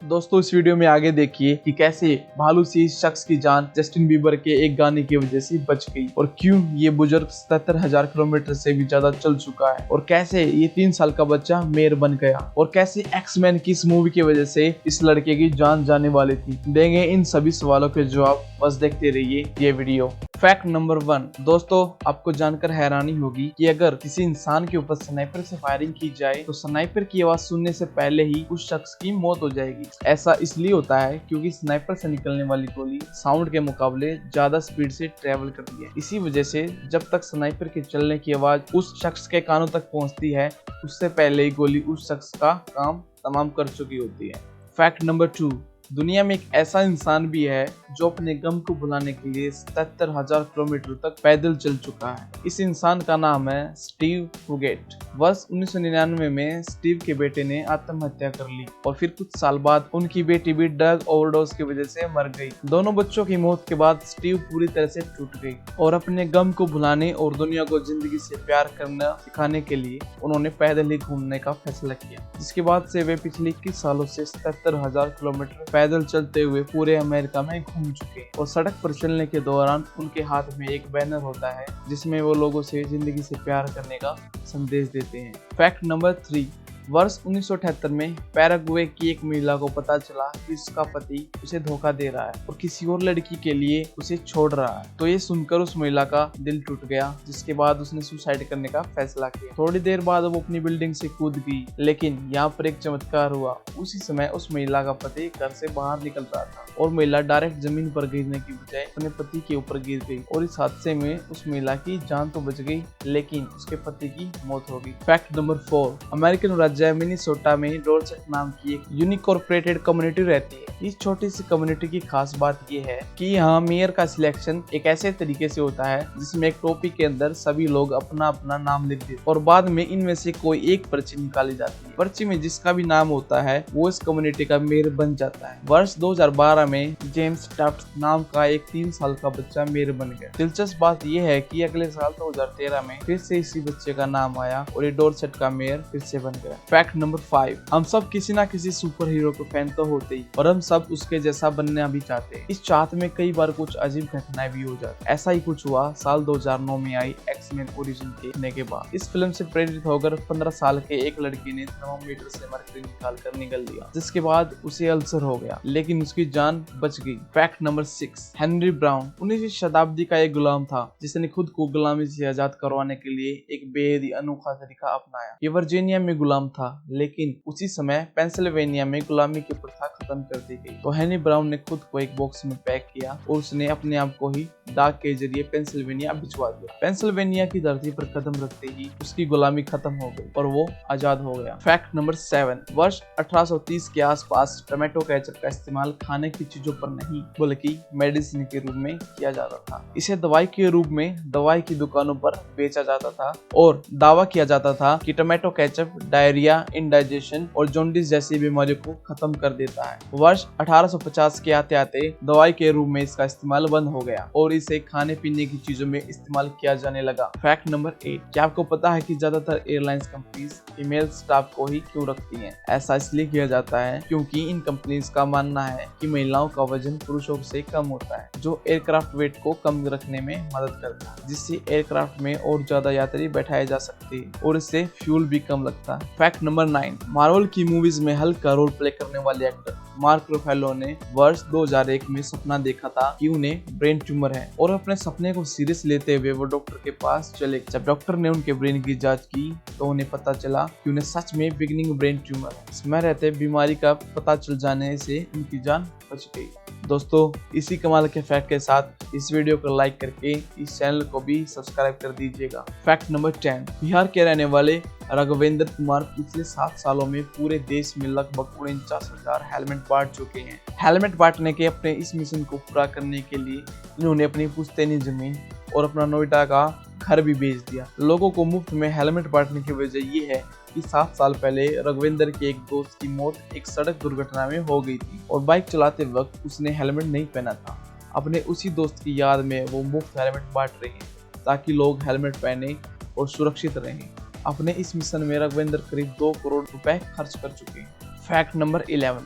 दोस्तों इस वीडियो में आगे देखिए कि कैसे भालू से इस शख्स की जान जस्टिन बीबर के एक गाने की वजह से बच गई और क्यों ये बुजुर्ग 77,000 किलोमीटर से भी ज्यादा चल चुका है और कैसे ये 3 साल का बच्चा मेयर बन गया और कैसे एक्समैन की इस मूवी की वजह से इस लड़के की जान जाने वाली थी। देंगे इन सभी सवालों के जवाब, बस देखते रहिए ये वीडियो। फैक्ट नंबर 1, दोस्तों आपको जानकर हैरानी होगी कि अगर किसी इंसान के ऊपर स्नाइपर से फायरिंग की जाए तो स्नाइपर की आवाज सुनने से पहले ही उस शख्स की मौत हो जाएगी। ऐसा इसलिए होता है क्योंकि स्नाइपर से निकलने वाली गोली साउंड के मुकाबले ज्यादा स्पीड से ट्रेवल करती है। इसी वजह से जब तक स्नाइपर के चलने की आवाज उस शख्स के कानों तक पहुंचती है उससे पहले ही गोली उस शख्स का काम तमाम कर चुकी होती है। फैक्ट नंबर 2, दुनिया में एक ऐसा इंसान भी है जो अपने गम को भुलाने के लिए 77,000 किलोमीटर तक पैदल चल चुका है। इस इंसान का नाम है स्टीव फुगेट। वर्ष 1999 में स्टीव के बेटे ने आत्महत्या कर ली और फिर कुछ साल बाद उनकी बेटी भी ड्रग ओवरडोज की वजह से मर गई। दोनों बच्चों की मौत के बाद स्टीव पूरी तरह से टूट गई और अपने गम को भुलाने और दुनिया को जिंदगी से प्यार करना सिखाने के लिए उन्होंने पैदल ही घूमने का फैसला किया। जिसके बाद से वे पिछले 21 सालों से 77,000 किलोमीटर पैदल चलते हुए पूरे अमेरिका में घूम चुके हैं और सड़क पर चलने के दौरान उनके हाथ में एक बैनर होता है जिसमें वो लोगों से जिंदगी से प्यार करने का संदेश देते हैं। फैक्ट नंबर 3, वर्ष 1978 में पैराग्वे की एक महिला को पता चला कि उसका पति उसे धोखा दे रहा है और किसी और लड़की के लिए उसे छोड़ रहा है। तो ये सुनकर उस महिला का दिल टूट गया, जिसके बाद उसने सुसाइड करने का फैसला किया। थोड़ी देर बाद वो अपनी बिल्डिंग से कूद गई, लेकिन यहाँ पर एक चमत्कार हुआ। उसी समय उस महिला का पति घर से बाहर निकल रहा था और महिला डायरेक्ट जमीन पर गिरने की बजाय अपने पति के ऊपर गिर गई और इस हादसे में उस महिला की जान तो बच गई लेकिन उसके पति की मौत हो गई। फैक्ट नंबर 4, अमेरिकन राज्य मिनेसोटा में डॉर्सेट नाम की एक यूनिकॉर्पोरेटेड कम्युनिटी रहती है। इस छोटी सी कम्युनिटी की खास बात यह है कि यहाँ मेयर का सिलेक्शन एक ऐसे तरीके से होता है जिसमें एक टोपी के अंदर सभी लोग अपना अपना नाम लिख देते और बाद में इनमें से कोई एक पर्ची निकाली जाती है। पर्ची में जिसका भी नाम होता है वो इस कम्युनिटी का मेयर बन जाता है। वर्ष 2012 में जेम्स टफ्ट नाम का एक 3 साल का बच्चा मेयर बन गया। दिलचस्प बात यह है कि अगले साल 2013 में फिर से इसी बच्चे का नाम आया और ये डॉर्सेट का मेयर फिर से बन गया। फैक्ट नंबर 5, हम सब किसी ना किसी सुपर हीरो के फैन तो होते ही और हम सब उसके जैसा बनना भी चाहते हैं। इस चाहत में कई बार कुछ अजीब घटनाएं भी हो जाती। ऐसा ही कुछ हुआ साल 2009 में आई एक्समैन ओरिजिन देखने के बाद। इस फिल्म से प्रेरित होकर 15 साल के एक लड़के ने थर्मामीटर से मरकरी निकाल कर निकल दिया, जिसके बाद उसे अल्सर हो गया लेकिन उसकी जान बच गई। फैक्ट नंबर 6, हेनरी ब्राउन 19वीं शताब्दी का एक गुलाम था जिसने खुद को गुलामी से आजाद करवाने के लिए एक बेहद ही अनोखा तरीका अपनाया। ये वर्जीनिया में गुलाम था लेकिन उसी समय पेंसिल्वेनिया में गुलामी की प्रथा खत्म कर दी गई। तो हेनरी ब्राउन ने खुद को एक बॉक्स में पैक किया और उसने अपने आप को ही डाक के जरिए पेंसिल्वेनिया भिजवा दिया। पेंसिल्वेनिया की धरती पर कदम रखते ही उसकी गुलामी खत्म हो गई और वो आजाद हो गया। फैक्ट नंबर 7, वर्ष 1830 के आसपास टोमेटो केचप का इस्तेमाल खाने की चीजों पर नहीं बल्कि मेडिसिन के रूप में किया जाता था। इसे दवाई के रूप में दवाई की दुकानों पर बेचा जाता था और दावा किया जाता था कि टोमेटो केचप डायरिया, इंडाइजेशन और जॉन्डिस जैसी बीमारियों को खत्म कर देता है। वर्ष 1850 के आते आते दवाई के रूप में इसका इस्तेमाल बंद हो गया और इसे खाने पीने की चीजों में इस्तेमाल किया जाने लगा। फैक्ट नंबर 8, क्या आपको पता है कि ज्यादातर एयरलाइंस कंपनीज फीमेल स्टाफ को ही क्यों रखती हैं? ऐसा इसलिए किया जाता है क्योंकि इन कंपनीज का मानना है कि महिलाओं का वजन पुरुषों से कम होता है, जो एयरक्राफ्ट वेट को कम रखने में मदद करता है, जिससे एयरक्राफ्ट में और ज्यादा यात्री बैठाए जा सकते हैं और इससे फ्यूल भी कम लगता है। फैक्ट नंबर 9, मार्वल की मूवीज में हल्क का रोल प्ले करने वाले एक्टर मार्क रुफेलो ने वर्ष 2001 में सपना देखा था कि उन्हें ब्रेन ट्यूमर है और अपने सपने को सीरियस लेते हुए वो डॉक्टर के पास चले। जब डॉक्टर ने उनके ब्रेन की जांच की तो उन्हें पता चला कि उन्हें सच में बिगिनिंग ब्रेन ट्यूमर है। इसमें रहते बीमारी का पता चल जाने से उनकी जान बच गई। दोस्तों इसी कमाल के फैक्ट के साथ इस वीडियो को लाइक करके इस चैनल को भी सब्सक्राइब कर दीजिएगा। फैक्ट नंबर 10, बिहार के रहने वाले राघवेंद्र कुमार पिछले 7 सालों में पूरे देश में लगभग 49,000 हेलमेट बांट चुके हैं। हेलमेट बांटने के अपने इस मिशन को पूरा करने के लिए इन्होंने अपनी पुश्तैनी जमीन और अपना नोएडा का घर भी बेच दिया। लोगों को मुफ्त में हेलमेट बांटने की वजह ये है कि 7 साल पहले रघुवेंद्र के एक दोस्त की मौत एक सड़क दुर्घटना में हो गई थी और बाइक चलाते वक्त उसने हेलमेट नहीं पहना था। अपने उसी दोस्त की याद में वो मुफ्त हेलमेट बांट रहे हैं ताकि लोग हेलमेट पहने और सुरक्षित रहें। अपने इस मिशन में रघुवेंद्र करीब 2 करोड़ रुपए खर्च कर चुके हैं। फैक्ट नंबर 11,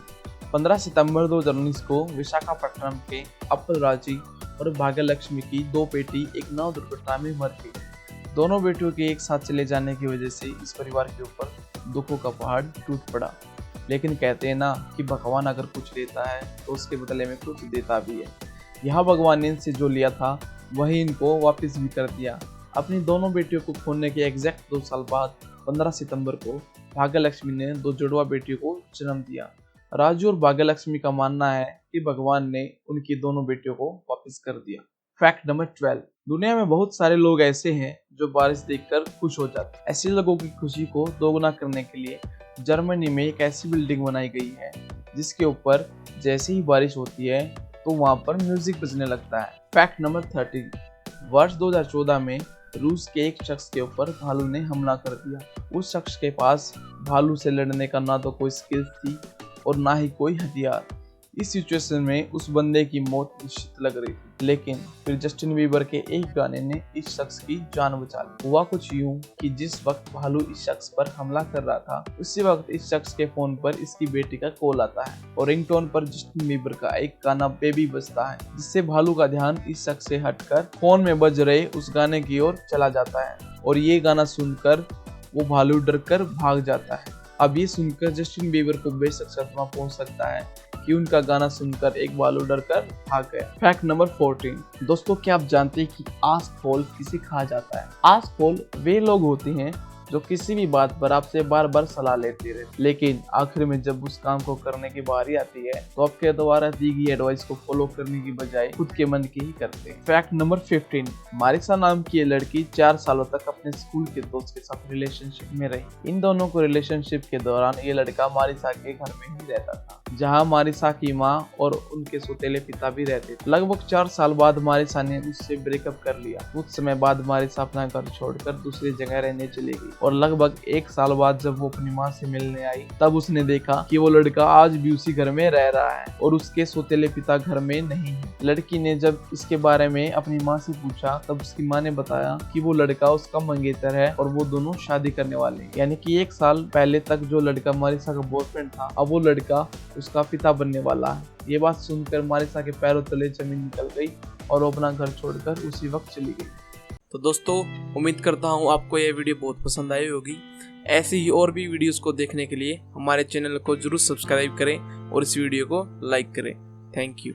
15 सितंबर 2019 को विशाखापट्टनम के अप्पलराजी और भाग्यलक्ष्मी की 2 बेटी एक नाव दुर्घटना में मर गई। दोनों बेटियों के एक साथ चले जाने की वजह से इस परिवार के ऊपर दुखों का पहाड़ टूट पड़ा। लेकिन कहते हैं ना कि भगवान अगर कुछ देता है तो उसके बदले में कुछ देता भी है। यहाँ भगवान ने इनसे जो लिया था वही इनको वापस भी कर दिया। अपनी दोनों बेटियों को खोने के एग्जैक्ट 2 साल बाद 15 सितंबर को भाग्यलक्ष्मी ने 2 जुड़वा बेटियों को जन्म दिया। राजू और भाग्यलक्ष्मी का मानना है कि भगवान ने उनकी दोनों बेटियों को वापस कर दिया। फैक्ट नंबर 12, दुनिया में बहुत सारे लोग ऐसे हैं जो बारिश देखकर खुश हो जाते हैं। ऐसे लोगों की खुशी को दोगुना करने के लिए जर्मनी में एक ऐसी बिल्डिंग बनाई गई है जिसके ऊपर जैसे ही बारिश होती है तो वहां पर म्यूजिक बजने लगता है। फैक्ट नंबर 13, वर्ष 2014 में रूस के एक शख्स के ऊपर भालू ने हमला कर दिया। उस शख्स के पास भालू से लड़ने का ना तो कोई स्किल्स थी और ना ही कोई हथियार। इस सिचुएशन में उस बंदे की मौत निश्चित लग रही थी, लेकिन फिर जस्टिन बीबर के एक गाने ने इस शख्स की जान बचा ली। हुआ कुछ यूं कि जिस वक्त भालू इस शख्स पर हमला कर रहा था उसी वक्त इस शख्स के फोन पर इसकी बेटी का कॉल आता है और रिंगटोन पर जस्टिन बीबर का एक गाना बेबी बजता है, जिससे भालू का ध्यान इस शख्स से हटकर फोन में बज रहे उस गाने की ओर चला जाता है और ये गाना सुनकर वो भालू डर कर भाग जाता है। अब ये सुनकर जस्टिन बीबर को बेशक सदमा पहुंच सकता है कि उनका गाना सुनकर एक भालू डर कर भाग गया। फैक्ट नंबर 14, दोस्तों क्या आप जानते हैं कि आस्क फॉल किसे कहा जाता है? आस्क फॉल वे लोग होते हैं जो किसी भी बात पर आपसे बार बार सलाह लेते रहते, लेकिन आखिर में जब उस काम को करने की बारी आती है तो आपके द्वारा दी गई एडवाइस को फॉलो करने की बजाय खुद के मन की ही करते हैं। फैक्ट नंबर 15, मारिसा नाम की ये लड़की 4 सालों तक अपने स्कूल के दोस्त के साथ रिलेशनशिप में रही। इन दोनों को रिलेशनशिप के दौरान ये लड़का मारिसा के घर में ही रहता था, जहाँ मारिसा की माँ और उनके सौतेले पिता भी रहते थे। लगभग 4 साल बाद मारिसा ने उससे ब्रेकअप कर लिया। कुछ समय बाद मारिसा अपना घर छोड़कर दूसरी जगह रहने चली गई और लगभग 1 साल बाद जब वो अपनी माँ से मिलने आई तब उसने देखा कि वो लड़का आज भी उसी घर में रह रहा है और उसके सौतेले पिता घर में नहीं है। लड़की ने जब इसके बारे में अपनी माँ से पूछा तब उसकी माँ ने बताया कि वो लड़का उसका मंगेतर है और वो दोनों शादी करने वाले हैं। यानी कि 1 साल पहले तक जो लड़का मारिसा का बॉयफ्रेंड था अब वो लड़का उसका पिता बनने वाला है। ये बात सुनकर मारिसा के पैरों तले जमीन निकल गई और वो अपना घर छोड़कर उसी वक्त चली गई। तो दोस्तों उम्मीद करता हूँ आपको यह वीडियो बहुत पसंद आई होगी। ऐसी ही और भी वीडियोस को देखने के लिए हमारे चैनल को जरूर सब्सक्राइब करें और इस वीडियो को लाइक करें। Thank you.